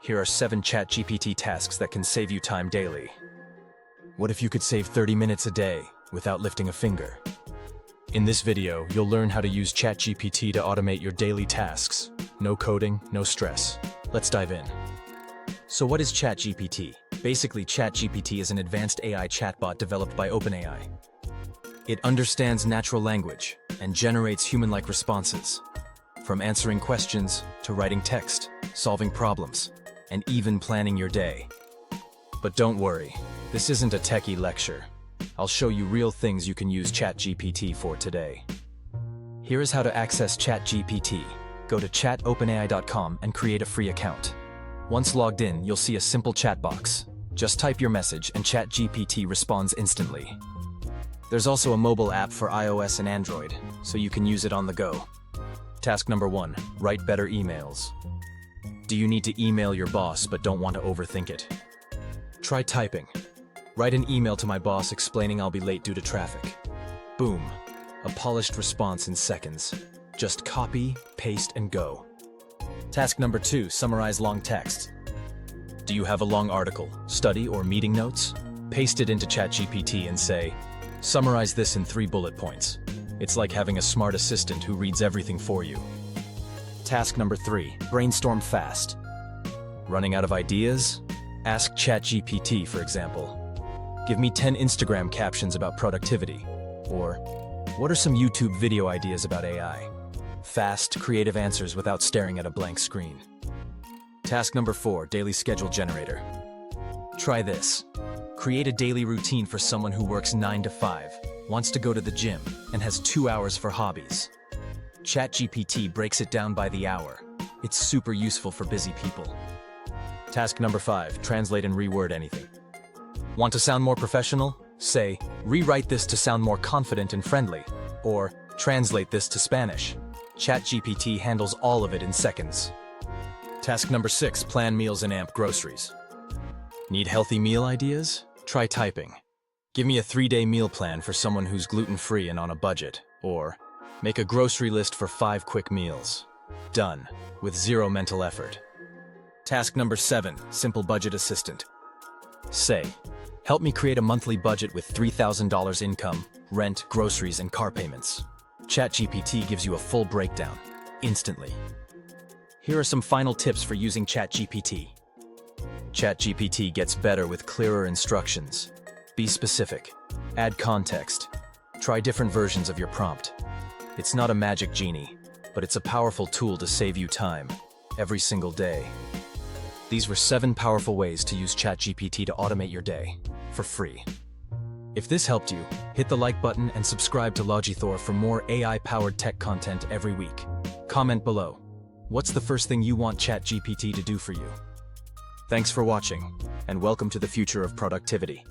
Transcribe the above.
Here are 7 ChatGPT tasks that can save you time daily. What if you could save 30 minutes a day without lifting a finger? In this video, you'll learn how to use ChatGPT to automate your daily tasks. No coding, no stress. Let's dive in. So what is ChatGPT? Basically, ChatGPT is an advanced AI chatbot developed by OpenAI. It understands natural language and generates human-like responses, from answering questions to writing text, solving problems, and even planning your day. But don't worry, this isn't a techie lecture. I'll show you real things you can use ChatGPT for today. Here is how to access ChatGPT. Go to chatopenai.com and create a free account. Once logged in, you'll see a simple chat box. Just type your message and ChatGPT responds instantly. There's also a mobile app for iOS and Android, so you can use it on the go. Task number 1, write better emails. Do you need to email your boss but don't want to overthink it? Try typing. Write an email to my boss explaining I'll be late due to traffic. Boom. A polished response in seconds. Just copy, paste, and go. Task number 2, summarize long text. Do you have a long article, study, or meeting notes? Paste it into ChatGPT and say, summarize this in 3 bullet points. It's like having a smart assistant who reads everything for you. Task number 3, brainstorm fast. Running out of ideas? Ask ChatGPT, for example. Give me 10 Instagram captions about productivity. Or, what are some YouTube video ideas about AI? Fast, creative answers without staring at a blank screen. Task number 4, daily schedule generator. Try this. Create a daily routine for someone who works 9 to 5, wants to go to the gym, and has 2 hours for hobbies. ChatGPT breaks it down by the hour. It's super useful for busy people. Task number 5, translate and reword anything. Want to sound more professional? Say, rewrite this to sound more confident and friendly, or translate this to Spanish. ChatGPT handles all of it in seconds. Task number 6, plan meals and amp groceries. Need healthy meal ideas? Try typing. Give me a 3-day meal plan for someone who's gluten-free and on a budget, or make a grocery list for 5 quick meals. Done, with 0 mental effort. Task number 7, simple budget assistant. Say, help me create a monthly budget with $3,000 income, rent, groceries, and car payments. ChatGPT gives you a full breakdown, instantly. Here are some final tips for using ChatGPT. ChatGPT gets better with clearer instructions. Be specific. Add context. Try different versions of your prompt. It's not a magic genie, but it's a powerful tool to save you time, every single day. These were 7 powerful ways to use ChatGPT to automate your day, for free. If this helped you, hit the like button and subscribe to Logithor for more AI-powered tech content every week. Comment below. What's the first thing you want ChatGPT to do for you? Thanks for watching, and welcome to the future of productivity.